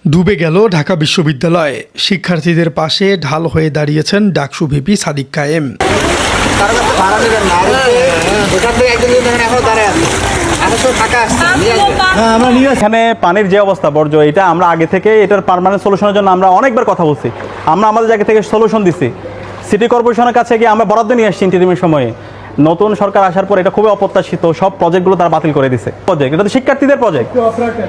ডুবে গেল ঢাকা বিশ্ববিদ্যালয়। শিক্ষার্থীদের পাশে ঢাল হয়ে দাঁড়িয়েছেন ডাকসু ভিপি সাদিক কায়েম। এখানে পানির যে অবস্থা বর্জ্য, এটা আমরা আগে থেকে এটার পার্মানেন্ট সলিউশনের জন্য আমরা অনেকবার কথা বলছি। আমরা আমাদের জায়গা থেকে সলিউশন দিছি, সিটি কর্পোরেশনের কাছে গিয়ে আমরা বরাদ্দ নিয়ে আসছি ইন্টারিমের সময়ে। নতুন সরকার আসার পর এটা খুবই অপ্রত্যাশিত, সব প্রজেক্টগুলো তারা বাতিল করে দিছে। প্রজেক্ট এটা তো শিক্ষার্থীদের প্রজেক্ট,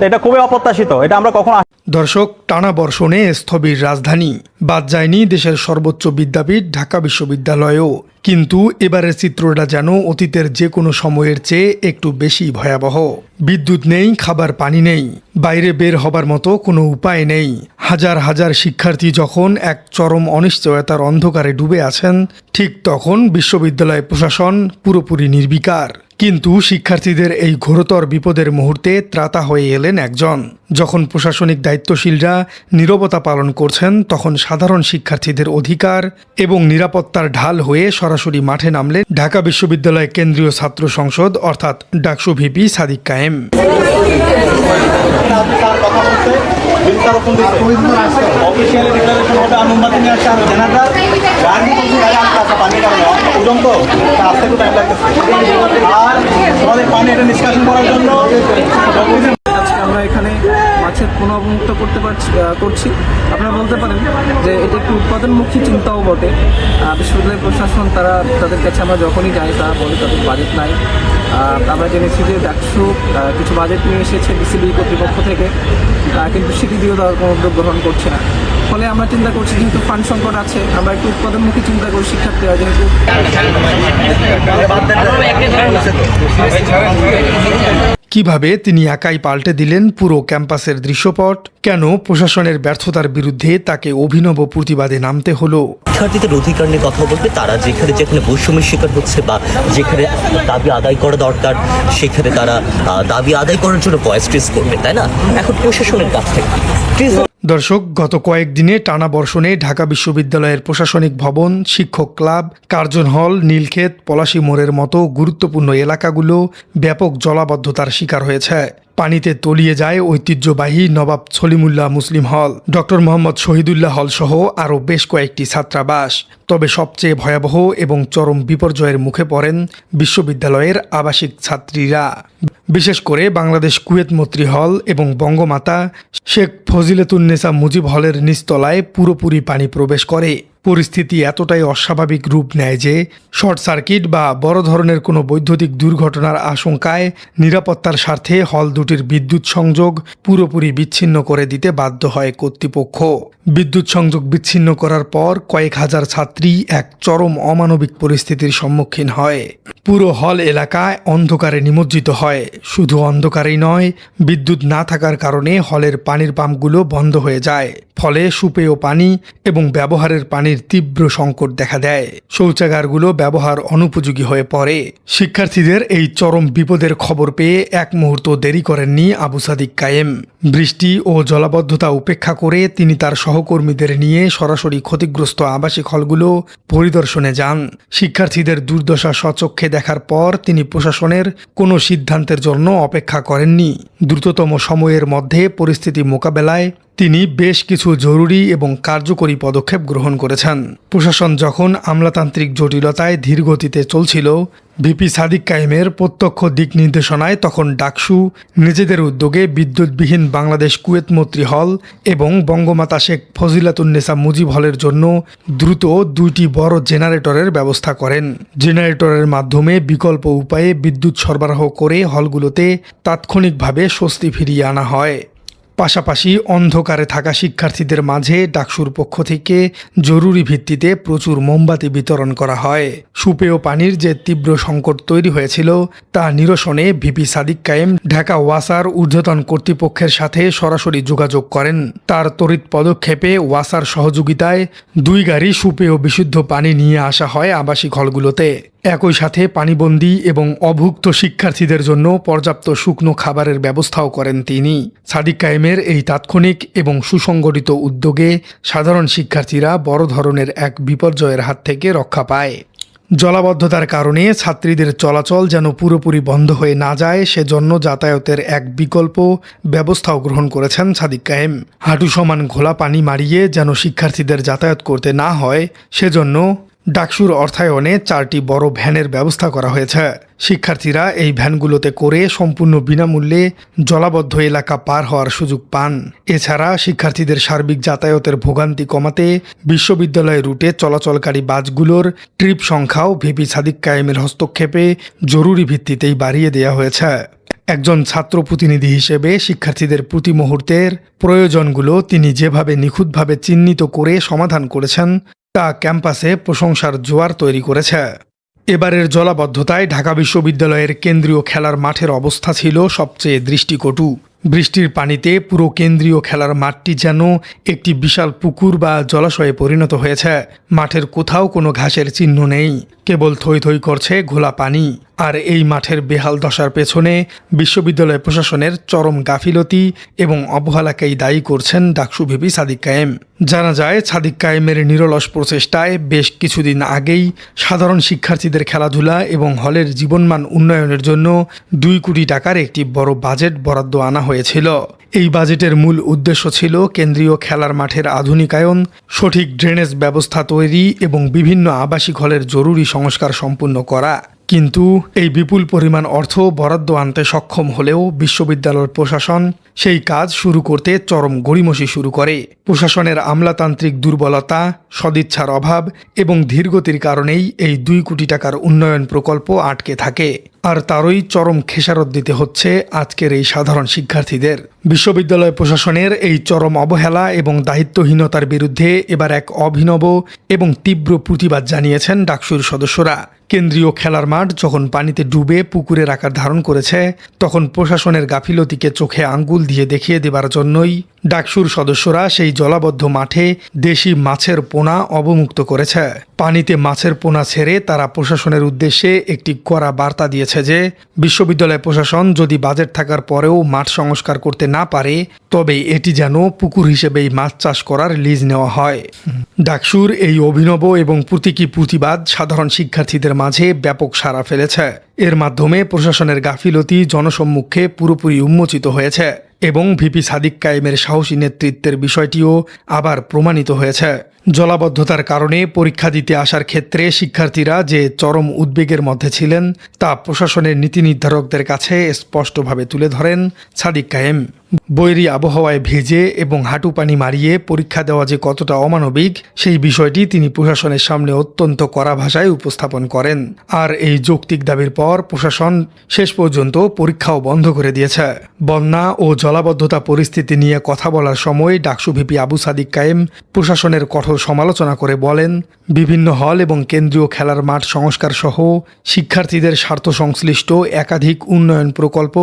এটা খুবই অপ্রত্যাশিত, এটা আমরা কখনো। দর্শক, টানা বর্ষণে স্থবির রাজধানী, বাদ যায়নি দেশের সর্বোচ্চ বিদ্যাপীঠ ঢাকা বিশ্ববিদ্যালয়ও। কিন্তু এবারের চিত্রটা যেন অতীতের যে কোনো সময়ের চেয়ে একটু বেশি ভয়াবহ। বিদ্যুৎ নেই, খাবার পানি নেই, বাইরে বের হবার মতো কোনো উপায় নেই। হাজার হাজার শিক্ষার্থী যখন এক চরম অনিশ্চয়তার অন্ধকারে ডুবে আছেন, ঠিক তখন বিশ্ববিদ্যালয় প্রশাসন পুরোপুরি নির্বিকার। কিন্তু শিক্ষার্থীদের এই ঘোরতর বিপদের মুহূর্তে ত্রাতা হয়ে এলেন একজন। যখন প্রশাসনিক দায়িত্বশীলরা নীরবতা পালন করছেন, তখন সাধারণ শিক্ষার্থীদের অধিকার এবং নিরাপত্তার ঢাল হয়ে সরাসরি মাঠে নামলেন ঢাকা বিশ্ববিদ্যালয় কেন্দ্রীয় ছাত্র সংসদ অর্থাৎ ডাকসু ভিপি সাদিক কায়েম। আমরা এখানে মাছের পুনর্মুক্ত করছি। আপনারা বলতে পারেন যে এটি একটি উৎপাদনমুখী চিন্তাও বটে। বিশ্ববিদ্যালয় প্রশাসন তাদের কাছে আমরা যখনই যাই তারা বলে তাদের বাজেট নাই। আমরা জেনেছি যে ডাকসু কিছু বাজেট নিয়ে এসেছে বিসিবি কর্তৃপক্ষ থেকে, কিন্তু সেটি দিয়েও তারা কোনো উদ্যোগ গ্রহণ করছে না। ফলে আমরা চিন্তা করছি যেহেতু ফান্ড সংকট আছে, আমরা একটু উৎপাদনমুখী চিন্তা করি শিক্ষার্থীরা যেহেতু। কিভাবে তিনি একাই পাল্টে দিলেন পুরো ক্যাম্পাসের দৃশ্যপট? কেন প্রশাসনের ব্যর্থতার বিরুদ্ধে তাকে অভিনব প্রতিবাদে নামতে হলো? শিক্ষার্থীদের অধিকার নিয়ে কথা বলতে তারা যেখানে বৈষম্যের শিকার হচ্ছে বা যেখানে দাবি আদায় করা দরকার সেখানে তারা দাবি আদায় করার জন্য ভয়েস রেজ করবে, তাই না? এখন প্রশাসনের কাছ থেকে দর্শক, গত কয়েকদিনে টানা বর্ষণে ঢাকা বিশ্ববিদ্যালয়ের প্রশাসনিক ভবন, শিক্ষক ক্লাব, কার্জন হল, নীলক্ষেত, পলাশী মোড়ের মতো গুরুত্বপূর্ণ এলাকাগুলো ব্যাপক জলাবদ্ধতার শিকার হয়েছে। পানিতে তলিয়ে যায় ঐতিহ্যবাহী নবাব সলিমুল্লাহ মুসলিম হল, ডক্টর মোহাম্মদ শহীদুল্লাহ হল সহ আরও বেশ কয়েকটি ছাত্রাবাস। তবে সবচেয়ে ভয়াবহ এবং চরম বিপর্যয়ের মুখে পড়েন বিশ্ববিদ্যালয়ের আবাসিক ছাত্রীরা। বিশেষ করে বাংলাদেশ কুয়েত মৈত্রী হল এবং বঙ্গমাতা শেখ ফজিলাতুন্নেসা মুজিব হলের নিচতলায় পুরোপুরি পানি প্রবেশ করে। পরিস্থিতি এতটাই অস্বাভাবিক রূপ নেয় যে শর্ট সার্কিট বা বড় ধরনের কোনো বৈদ্যুতিক দুর্ঘটনার আশঙ্কায় নিরাপত্তার স্বার্থে হল দুটির বিদ্যুৎ সংযোগ পুরোপুরি বিচ্ছিন্ন করে দিতে বাধ্য হয় কর্তৃপক্ষ। বিদ্যুৎ সংযোগ বিচ্ছিন্ন করার পর কয়েক হাজার ছাত্রী এক চরম অমানবিক পরিস্থিতির সম্মুখীন হয়। পুরো হল এলাকায় অন্ধকারে নিমজ্জিত হয়। শুধু অন্ধকারেই নয়, বিদ্যুৎ না থাকার কারণে হলের পানির পাম্পগুলো বন্ধ হয়ে যায়। ফলে সুপেয় পানি এবং ব্যবহারের পানির তীব্র সংকট দেখা দেয়। শৌচাগারগুলো ব্যবহার অনুপযোগী হয়ে পড়ে। শিক্ষার্থীদের এই চরম বিপদের খবর পেয়ে এক মুহূর্ত দেরি করেননি আবু সাদিক কায়েম। বৃষ্টি ও জলাবদ্ধতা উপেক্ষা করে তিনি তার সহকর্মীদের নিয়ে সরাসরি ক্ষতিগ্রস্ত আবাসিক হলগুলো পরিদর্শনে যান। শিক্ষার্থীদের দুর্দশা স্বচক্ষে দেখার পর তিনি প্রশাসনের কোনো সিদ্ধান্তের জন্য অপেক্ষা করেননি। দ্রুততম সময়ের মধ্যে পরিস্থিতি মোকাবেলায় তিনি বেশ কিছু জরুরি এবং কার্যকরী পদক্ষেপ গ্রহণ করেছেন। প্রশাসন যখন আমলাতান্ত্রিক জটিলতায় ধীরগতিতে চলছিল, ভিপি সাদিক কায়েমের প্রত্যক্ষ দিক নির্দেশনায় তখন ডাকসু নিজেদের উদ্যোগে বিদ্যুৎবিহীন বাংলাদেশ কুয়েত মৈত্রী হল এবং বঙ্গমাতা শেখ ফজিলাতুন্নেসা মুজিব হলের জন্য দ্রুত দুইটি বড় জেনারেটরের ব্যবস্থা করেন। জেনারেটরের মাধ্যমে বিকল্প উপায়ে বিদ্যুৎ সরবরাহ করে হলগুলোতে তাৎক্ষণিকভাবে স্বস্তি ফিরিয়ে আনা হয়। পাশাপাশি অন্ধকারে থাকা শিক্ষার্থীদের মাঝে ডাকসুর পক্ষ থেকে জরুরি ভিত্তিতে প্রচুর মোমবাতি বিতরণ করা হয়। সুপেয় পানির যে তীব্র সংকট তৈরি হয়েছিল তা নিরসনে ভিপি সাদিক কায়েম ঢাকা ওয়াসার ঊর্ধ্বতন কর্তৃপক্ষের সাথে সরাসরি যোগাযোগ করেন। তার তড়িৎ পদক্ষেপে ওয়াসার সহযোগিতায় 2 গাড়ি সুপেয় বিশুদ্ধ পানি নিয়ে আসা হয় আবাসিক হলগুলোতে। একই সাথে পানিবন্দী এবং অভুক্ত শিক্ষার্থীদের জন্য পর্যাপ্ত শুকনো খাবারের ব্যবস্থাও করেন তিনি। সাদিক কায়েমের এই তাৎক্ষণিক এবং সুসংগঠিত উদ্যোগে সাধারণ শিক্ষার্থীরা বড় ধরনের এক বিপর্যয়ের হাত থেকে রক্ষা পায়। জলাবদ্ধতার কারণে ছাত্রীদের চলাচল যেন পুরোপুরি বন্ধ হয়ে না যায় সেজন্য যাতায়াতের এক বিকল্প ব্যবস্থাও গ্রহণ করেছেন সাদিক কায়েম। হাঁটু সমান ঘোলা পানি মারিয়ে যেন শিক্ষার্থীদের যাতায়াত করতে না হয় সেজন্য ডাকসুর অর্থায়নে 4টি বড় ভ্যানের ব্যবস্থা করা হয়েছে। শিক্ষার্থীরা এই ভ্যানগুলোতে করে সম্পূর্ণ বিনামূল্যে জলাবদ্ধ এলাকা পার হওয়ার সুযোগ পান। এছাড়া শিক্ষার্থীদের সার্বিক যাতায়াতের ভোগান্তি কমাতে বিশ্ববিদ্যালয়ের রুটে চলাচলকারী বাসগুলোর ট্রিপ সংখ্যাও ভিপি সাদিক কায়েমের হস্তক্ষেপে জরুরি ভিত্তিতেই বাড়িয়ে দেওয়া হয়েছে। একজন ছাত্র প্রতিনিধি হিসেবে শিক্ষার্থীদের প্রতি মুহূর্তের প্রয়োজনগুলো তিনি যেভাবে নিখুঁতভাবে চিহ্নিত করে সমাধান করেছেন তা ক্যাম্পাসে প্রশংসার জোয়ার তৈরি করেছে। এবারের জলাবদ্ধতায় ঢাকা বিশ্ববিদ্যালয়ের কেন্দ্রীয় খেলার মাঠের অবস্থা ছিল সবচেয়ে দৃষ্টিকটু। বৃষ্টির পানিতে পুরো কেন্দ্রীয় খেলার মাঠটি যেন একটি বিশাল পুকুর বা জলাশয়ে পরিণত হয়েছে। মাঠের কোথাও কোনো ঘাসের চিহ্ন নেই, কেবল থই থই করছে ঘোলা পানি। আর এই মাঠের বেহাল দশার পেছনে বিশ্ববিদ্যালয় প্রশাসনের চরম গাফিলতি এবং অবহেলাকেই দায়ী করছেন ডাকসু ভিপি সাদিক কায়েম। জানা যায় সাদিক কায়েমের নিরলস প্রচেষ্টায় বেশ কিছুদিন আগেই সাধারণ শিক্ষার্থীদের খেলাধুলা এবং হলের জীবনমান উন্নয়নের জন্য 2 কোটি টাকার একটি বড় বাজেট বরাদ্দ আনা হয়েছিল। এই বাজেটের মূল উদ্দেশ্য ছিল কেন্দ্রীয় খেলার মাঠের আধুনিকায়ন, সঠিক ড্রেনেজ ব্যবস্থা তৈরি এবং বিভিন্ন আবাসিক হলের জরুরি সংস্কার সম্পূর্ণ করা। কিন্তু এই বিপুল পরিমাণ অর্থ বরাদ্দ আনতে সক্ষম হলেও বিশ্ববিদ্যালয় প্রশাসন সেই কাজ শুরু করতে চরম গড়িমসি শুরু করে। প্রশাসনের আমলাতান্ত্রিক দুর্বলতা, সদিচ্ছার অভাব এবং ধীরগতির কারণেই এই 2 কোটি টাকার উন্নয়ন প্রকল্প আটকে থাকে। আর তারই চরম খেসারত দিতে হচ্ছে আজকের এই সাধারণ শিক্ষার্থীদের। বিশ্ববিদ্যালয় প্রশাসনের এই চরম অবহেলা এবং দায়িত্বহীনতার বিরুদ্ধে এবার এক অভিনব এবং তীব্র প্রতিবাদ জানিয়েছেন ডাকসুর সদস্যরা। কেন্দ্রীয় খেলার মাঠ যখন পানিতে ডুবে পুকুরের আকার ধারণ করেছে তখন প্রশাসনের গাফিলতিকে চোখে আঙ্গুল দিয়ে দেখিয়ে দেবার জন্যই ডাকসুর সদস্যরা সেই জলাবদ্ধ মাঠে দেশি মাছের পোনা অবমুক্ত করেছে। পানিতে মাছের পোনা ছেড়ে তারা প্রশাসনের উদ্দেশ্যে একটি কড়া বার্তা দিয়েছে যে বিশ্ববিদ্যালয় প্রশাসন যদি বাজেট থাকার পরেও মাঠ সংস্কার করতে না পারে তবে এটি যেন পুকুর হিসেবেই মাছ চাষ করার লিজ নেওয়া হয়। ডাকসুর এই অভিনব এবং প্রতীকী প্রতিবাদ সাধারণ শিক্ষার্থীদের মাঝে ব্যাপক সাড়া ফেলেছে। এর মাধ্যমে প্রশাসনের গাফিলতি জনসম্মুখে পুরোপুরি উন্মোচিত হয়েছে এবং ভিপি সাদিক কায়েমের সাহসী নেতৃত্বের বিষয়টিও আবার প্রমাণিত হয়েছে। জলাবদ্ধতার কারণে পরীক্ষা দিতে আসার ক্ষেত্রে শিক্ষার্থীরা যে চরম উদ্বেগের মধ্যে ছিলেন তা প্রশাসনের নীতি নির্ধারকদের কাছে স্পষ্টভাবে তুলে ধরেন সাদিক কায়েম। বৈরী আবহাওয়ায় ভেজে এবং হাঁটু পানি মারিয়ে পরীক্ষা দেওয়া যে কতটা অমানবিক সেই বিষয়টি তিনি প্রশাসনের সামনে অত্যন্ত কড়া ভাষায় উপস্থাপন করেন। আর এই যৌক্তিক দাবির পর প্রশাসন শেষ পর্যন্ত পরীক্ষাও বন্ধ করে দিয়েছে। বন্যা ও জলাবদ্ধতা পরিস্থিতি নিয়ে কথা বলার সময় ডাকসু ভিপি আবু সাদিক কায়েম প্রশাসনের কঠোর সমালোচনা করে বলেন, বিভিন্ন হল এবং কেন্দ্রীয় খেলার মাঠ সংস্কার সহ শিক্ষার্থীদের স্বার্থ সংশ্লিষ্ট একাধিক উন্নয়ন প্রকল্প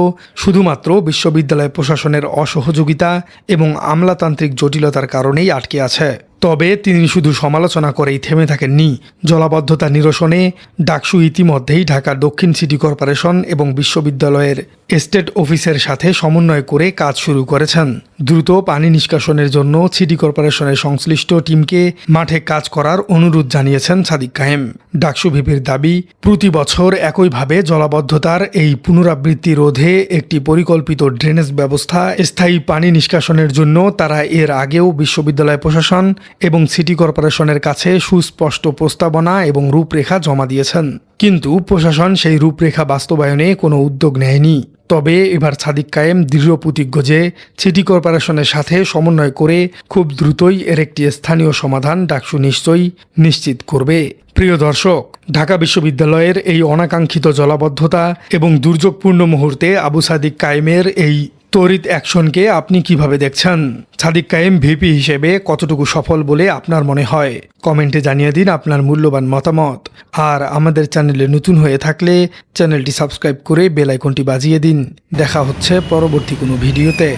শুধুমাত্র বিশ্ববিদ্যালয় প্রশাসনের অসহযোগিতা এবং আমলাতান্ত্রিক জটিলতার কারণেই আটকে আছে। তবে তিনি শুধু সমালোচনা করেই থেমে থাকেননি। জলাবদ্ধতা নিরসনে ডাকসু ইতিমধ্যেই ঢাকা দক্ষিণ সিটি কর্পোরেশন এবং বিশ্ববিদ্যালয়ের এস্টেট অফিসের সাথে সমন্বয় করে কাজ শুরু করেছেন। দ্রুত পানি নিষ্কাশনের জন্য সিটি কর্পোরেশনের সংশ্লিষ্ট টিমকে মাঠে কাজ করার অনুরোধ জানিয়েছেন সাদিক কায়েম। ডাকসু ভিপির দাবি, প্রতি বছর একইভাবে জলাবদ্ধতার এই পুনরাবৃত্তি রোধে একটি পরিকল্পিত ড্রেনেজ ব্যবস্থা, স্থায়ী পানি নিষ্কাশনের জন্য তারা এর আগেও বিশ্ববিদ্যালয় প্রশাসন এবং সিটি কর্পোরেশনের কাছে সুস্পষ্ট প্রস্তাবনা এবং রূপরেখা জমা দিয়েছেন, কিন্তু প্রশাসন সেই রূপরেখা বাস্তবায়নে কোনো উদ্যোগ নেয়নি। তবে এবার সাদিক কায়েম দৃঢ় প্রতিজ্ঞ যে সিটি কর্পোরেশনের সাথে সমন্বয় করে খুব দ্রুতই এর একটি স্থানীয় সমাধান ডাকসু নিশ্চয়ই নিশ্চিত করবে। প্রিয় দর্শক, ঢাকা বিশ্ববিদ্যালয়ের এই অনাকাঙ্ক্ষিত জলাবদ্ধতা এবং দুর্যোগপূর্ণ মুহূর্তে আবু সাদিক কায়েমের এই তড়িৎ অ্যাকশনকে আপনি কিভাবে দেখছেন? সাদিক কায়েম ভিপি হিসেবে কতটুকু সফল বলে আপনার মনে হয়? কমেন্টে জানিয়ে দিন আপনার মূল্যবান মতামত। আর আমাদের চ্যানেলে নতুন হয়ে থাকলে চ্যানেলটি সাবস্ক্রাইব করে বেল আইকনটি বাজিয়ে দিন। দেখা হচ্ছে পরবর্তী কোনো ভিডিওতে।